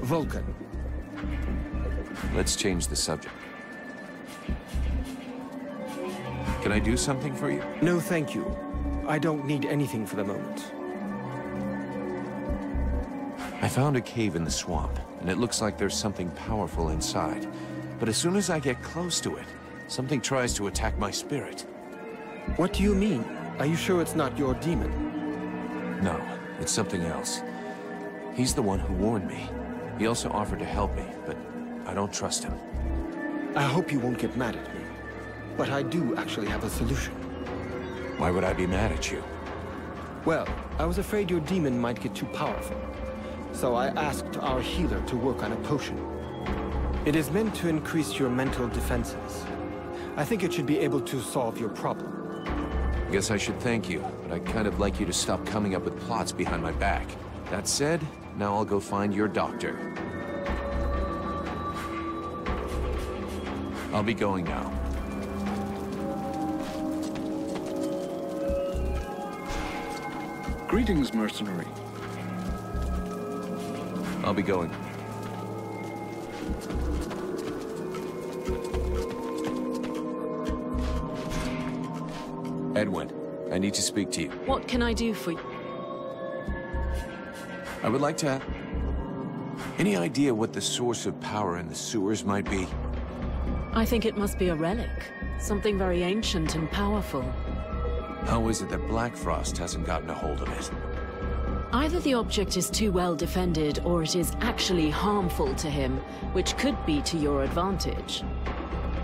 Vulcan. Let's change the subject. Can I do something for you? No, thank you. I don't need anything for the moment. I found a cave in the swamp, and it looks like there's something powerful inside. But as soon as I get close to it, something tries to attack my spirit. What do you mean? Are you sure it's not your demon? No, it's something else. He's the one who warned me. He also offered to help me, but I don't trust him. I hope you won't get mad at me. But I do actually have a solution. Why would I be mad at you? Well, I was afraid your demon might get too powerful. So I asked our healer to work on a potion. It is meant to increase your mental defenses. I think it should be able to solve your problem. I guess I should thank you, but I'd kind of like you to stop coming up with plots behind my back. That said, now I'll go find your doctor. I'll be going now. Greetings, mercenary. I'll be going. Edwin, I need to speak to you. What can I do for you? I would like to... Any idea what the source of power in the sewers might be? I think it must be a relic. Something very ancient and powerful. How is it that Black Frost hasn't gotten a hold of it? Either the object is too well defended, or it is actually harmful to him, which could be to your advantage.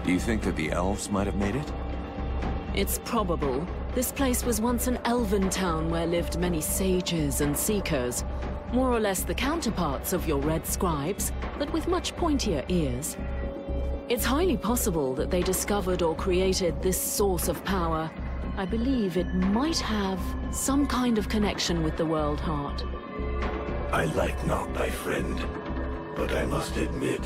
Do you think that the elves might have made it? It's probable. This place was once an elven town where lived many sages and seekers. More or less the counterparts of your red scribes, but with much pointier ears. It's highly possible that they discovered or created this source of power. I believe it might have some kind of connection with the World Heart. I like not thy friend, but I must admit,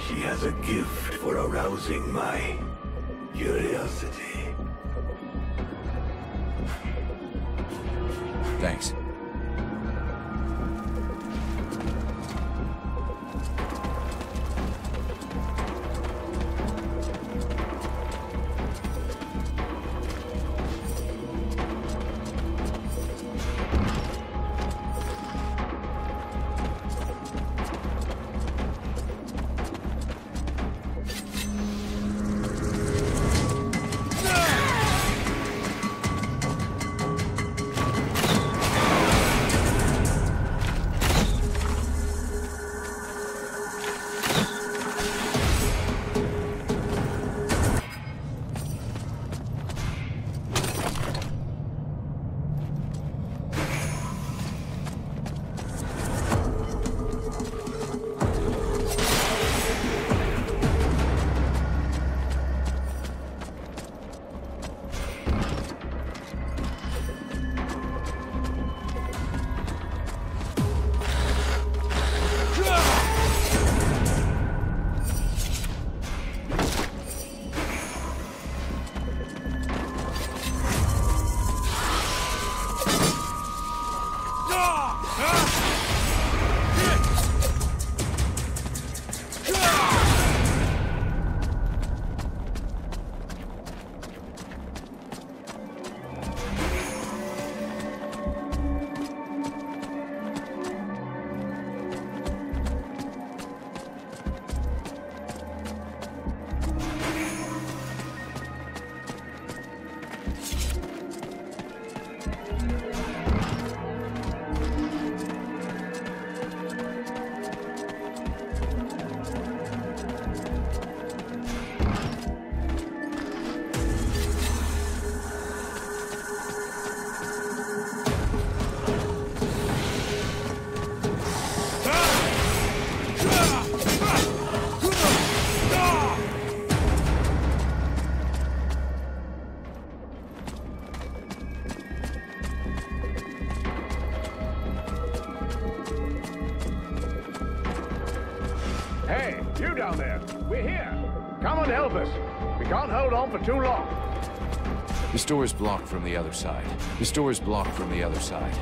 she has a gift for arousing my curiosity. Thanks. Hey, you down there. We're here. Come and help us. We can't hold on for too long. This door is blocked from the other side. This door is blocked from the other side.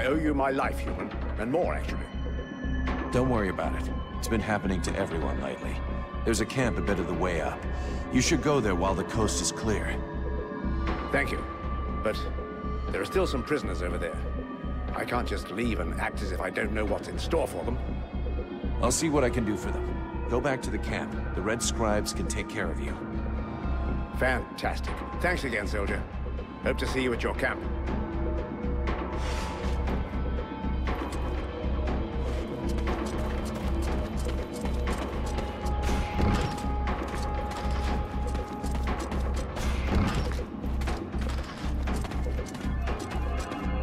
owe you my life, human. And more, actually. Don't worry about it. It's been happening to everyone lately. There's a camp a bit of the way up. You should go there while the coast is clear. Thank you. But there are still some prisoners over there. I can't just leave and act as if I don't know what's in store for them. I'll see what I can do for them. Go back to the camp. The Red Scribes can take care of you. Fantastic. Thanks again, soldier. Hope to see you at your camp.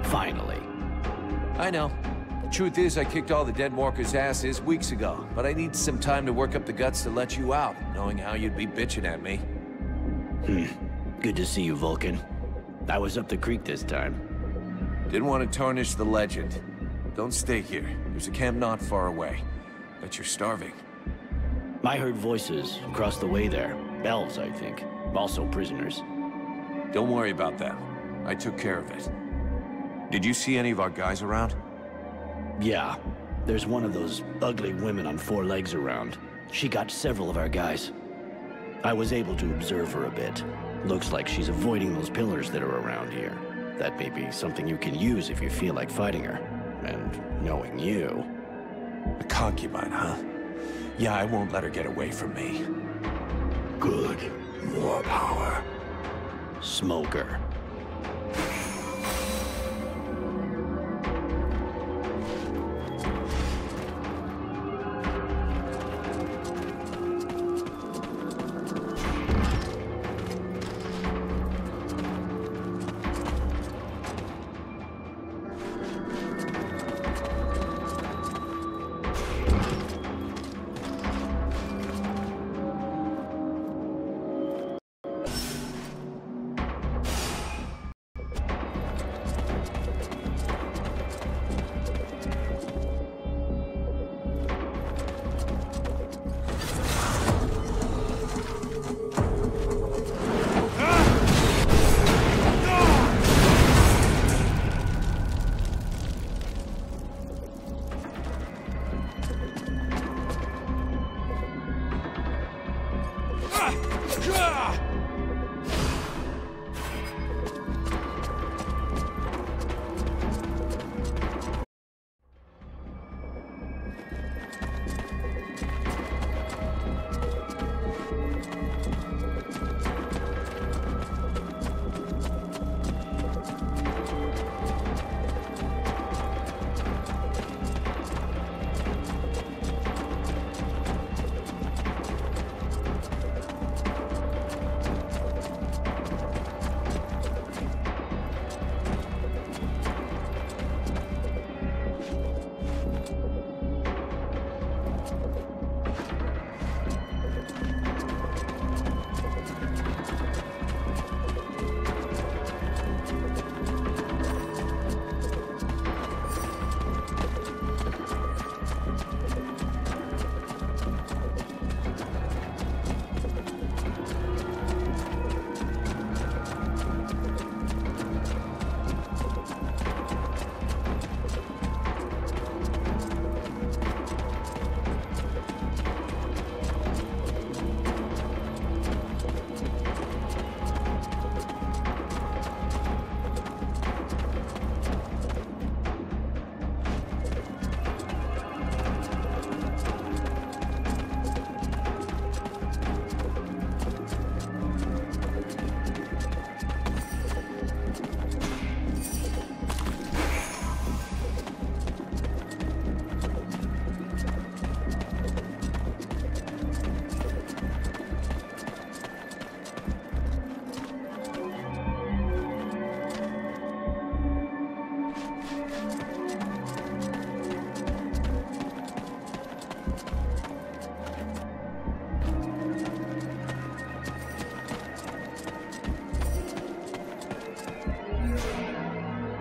Finally. I know. Truth is, I kicked all the dead walkers' asses weeks ago, but I need some time to work up the guts to let you out, knowing how you'd be bitching at me. Good to see you, Vulcan. I was up the creek this time. Didn't want to tarnish the legend. Don't stay here. There's a camp not far away. Bet you're starving. I heard voices across the way there. Elves, I think. Also prisoners. Don't worry about that. I took care of it. Did you see any of our guys around? Yeah. There's one of those ugly women on 4 legs around. She got several of our guys. I was able to observe her a bit. Looks like she's avoiding those pillars that are around here. That may be something you can use if you feel like fighting her. And knowing you... A concubine, huh? Yeah, I won't let her get away from me. Good. More power. Smoker.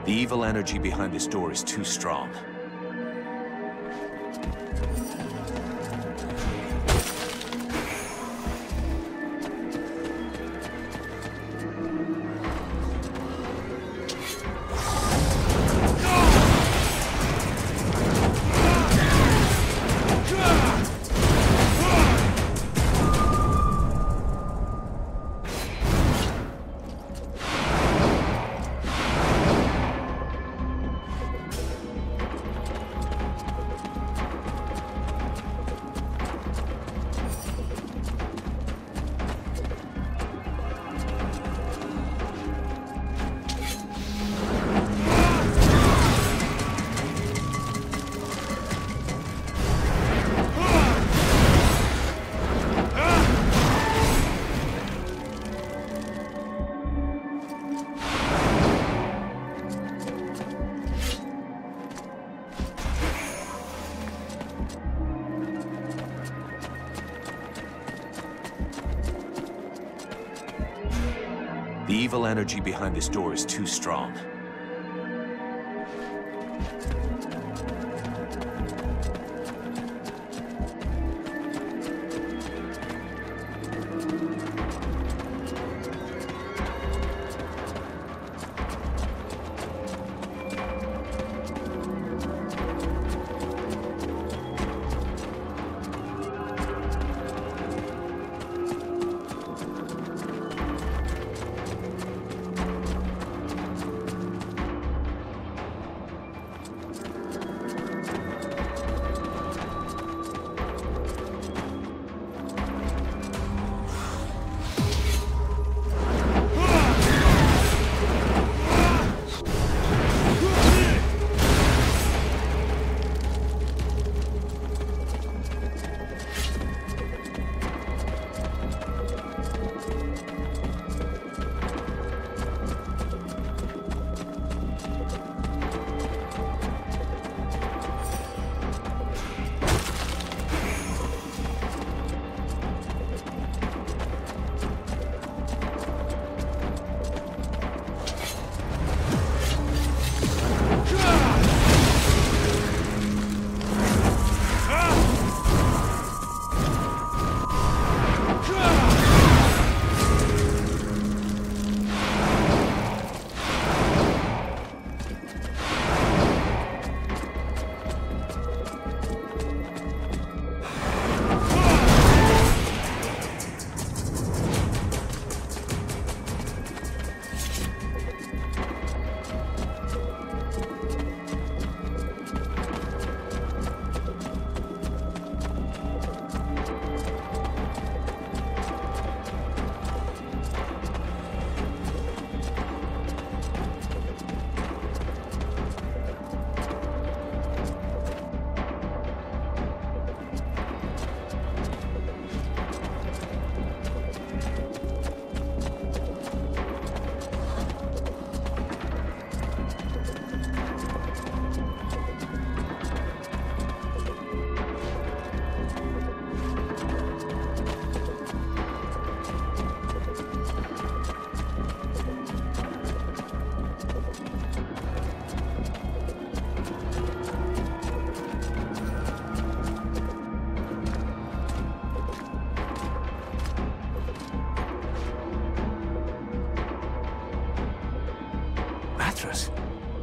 The evil energy behind this door is too strong. The evil energy behind this door is too strong.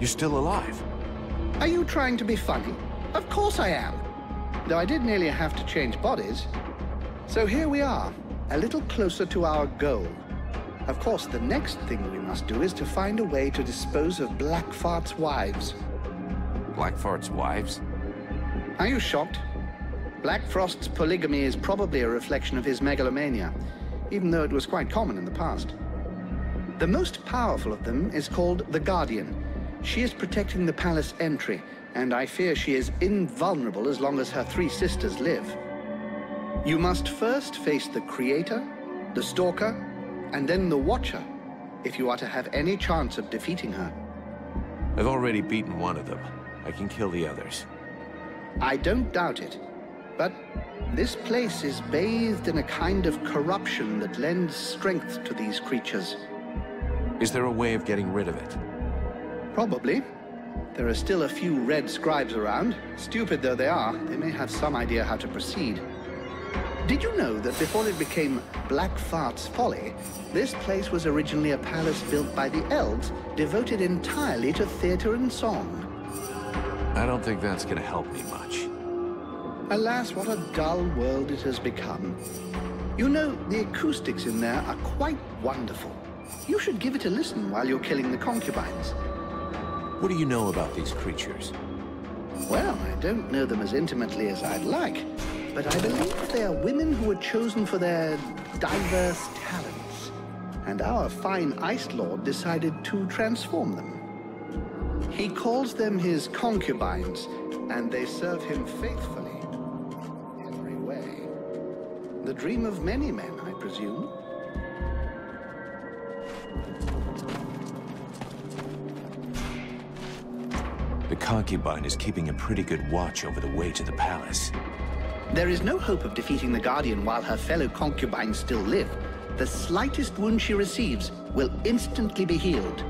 You're still alive. Are you trying to be funny? Of course I am. Though I did nearly have to change bodies. So here we are, a little closer to our goal. Of course, the next thing we must do is to find a way to dispose of Blackfart's wives. Blackfart's wives? Are you shocked? Blackfrost's polygamy is probably a reflection of his megalomania, even though it was quite common in the past. The most powerful of them is called the Guardian. She is protecting the palace entry, and I fear she is invulnerable as long as her 3 sisters live. You must first face the Creator, the Stalker, and then the Watcher, if you are to have any chance of defeating her. I've already beaten one of them. I can kill the others. I don't doubt it, but this place is bathed in a kind of corruption that lends strength to these creatures. Is there a way of getting rid of it? Probably. There are still a few red scribes around. Stupid though they are, they may have some idea how to proceed. Did you know that before it became Blackfart's Folly, this place was originally a palace built by the elves, devoted entirely to theater and song? I don't think that's gonna help me much. Alas, what a dull world it has become. You know, the acoustics in there are quite wonderful. You should give it a listen while you're killing the concubines. What do you know about these creatures? Well, I don't know them as intimately as I'd like, but I believe they are women who were chosen for their diverse talents. And our fine Ice Lord decided to transform them. He calls them his concubines, and they serve him faithfully. Every way. The dream of many men, I presume. The concubine is keeping a pretty good watch over the way to the palace. There is no hope of defeating the Guardian while her fellow concubines still live. The slightest wound she receives will instantly be healed.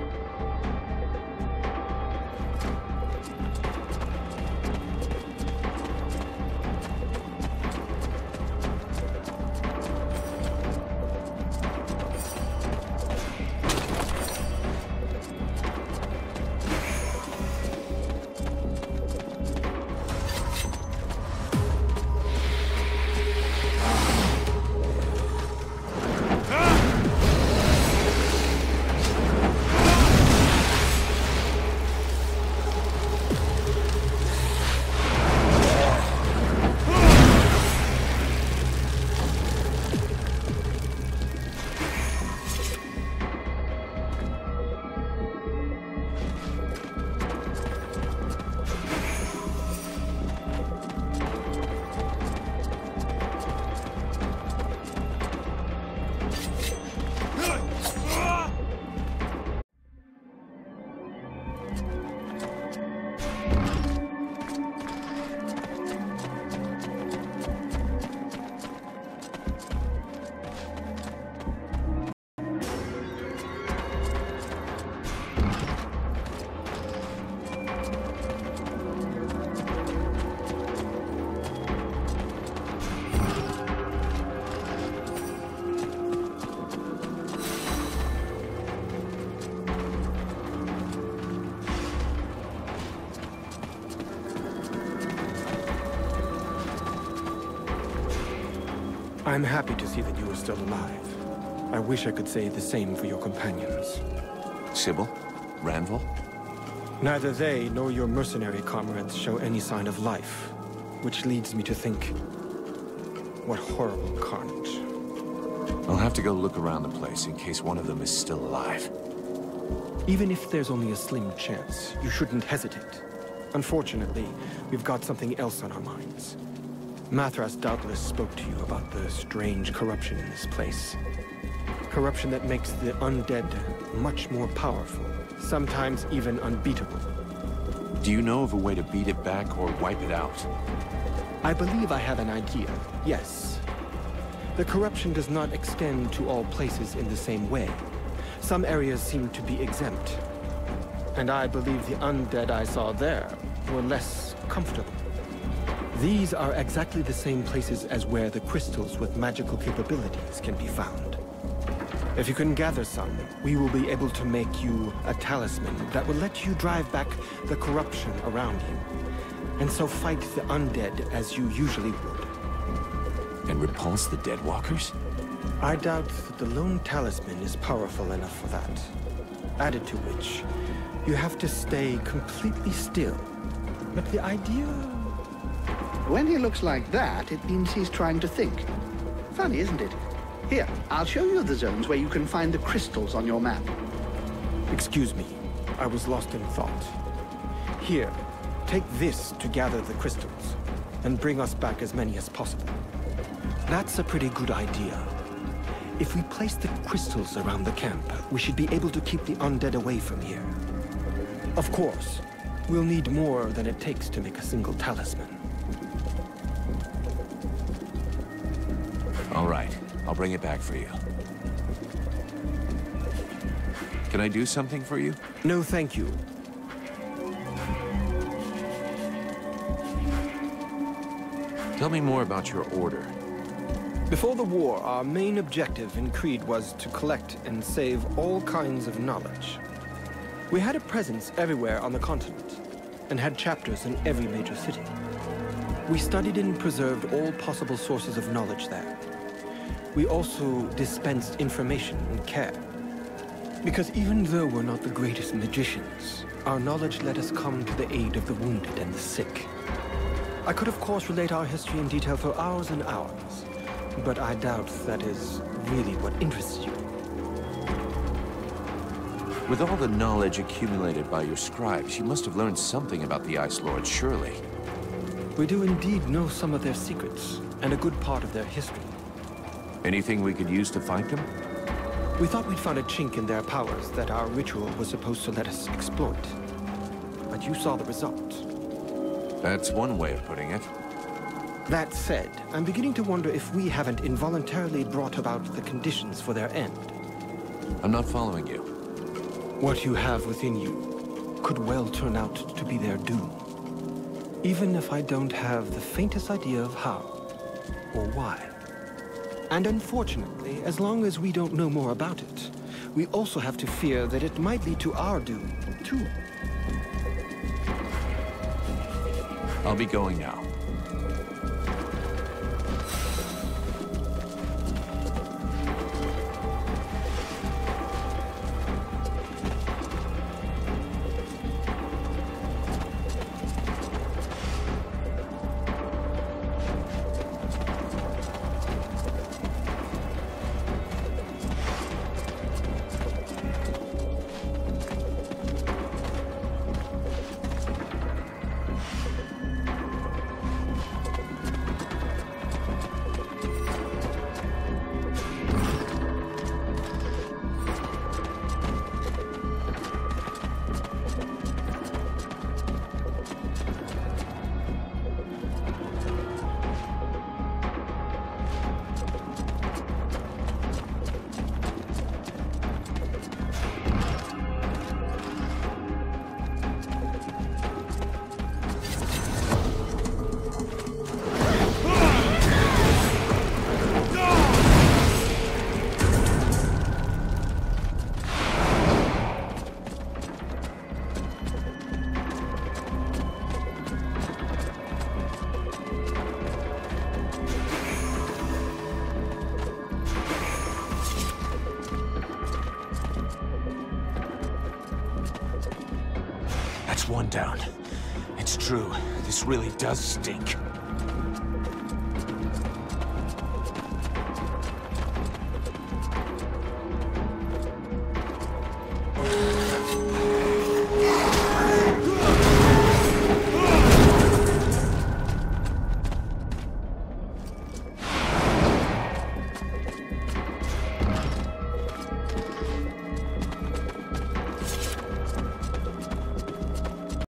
I'm happy to see that you are still alive. I wish I could say the same for your companions. Sybil? Ranville? Neither they nor your mercenary comrades show any sign of life, which leads me to think, what horrible carnage. I'll have to go look around the place in case one of them is still alive. Even if there's only a slim chance, you shouldn't hesitate. Unfortunately, we've got something else on our minds. Mathras doubtless spoke to you about the strange corruption in this place. Corruption that makes the undead much more powerful, sometimes even unbeatable. Do you know of a way to beat it back or wipe it out? I believe I have an idea, yes. The corruption does not extend to all places in the same way. Some areas seem to be exempt. And I believe the undead I saw there were less comfortable. These are exactly the same places as where the crystals with magical capabilities can be found. If you can gather some, we will be able to make you a talisman that will let you drive back the corruption around you, and so fight the undead as you usually would. And repulse the Deadwalkers? I doubt that the lone talisman is powerful enough for that. Added to which, you have to stay completely still. But the idea... When he looks like that, it means he's trying to think. Funny, isn't it? Here, I'll show you the zones where you can find the crystals on your map. Excuse me, I was lost in thought. Here, take this to gather the crystals, and bring us back as many as possible. That's a pretty good idea. If we place the crystals around the camp, we should be able to keep the undead away from here. Of course, we'll need more than it takes to make a single talisman. All right, I'll bring it back for you. Can I do something for you? No, thank you. Tell me more about your order. Before the war, our main objective in Creed was to collect and save all kinds of knowledge. We had a presence everywhere on the continent, and had chapters in every major city. We studied and preserved all possible sources of knowledge there. We also dispensed information and care. Because even though we're not the greatest magicians, our knowledge let us come to the aid of the wounded and the sick. I could, of course, relate our history in detail for hours and hours, but I doubt that is really what interests you. With all the knowledge accumulated by your scribes, you must have learned something about the Ice Lords, surely. We do indeed know some of their secrets, and a good part of their history. Anything we could use to fight them? We thought we'd found a chink in their powers that our ritual was supposed to let us exploit. But you saw the result. That's one way of putting it. That said, I'm beginning to wonder if we haven't involuntarily brought about the conditions for their end. I'm not following you. What you have within you could well turn out to be their doom. Even if I don't have the faintest idea of how or why. And unfortunately, as long as we don't know more about it, we also have to fear that it might lead to our doom, too. I'll be going now. One down. It's true. This really does stink.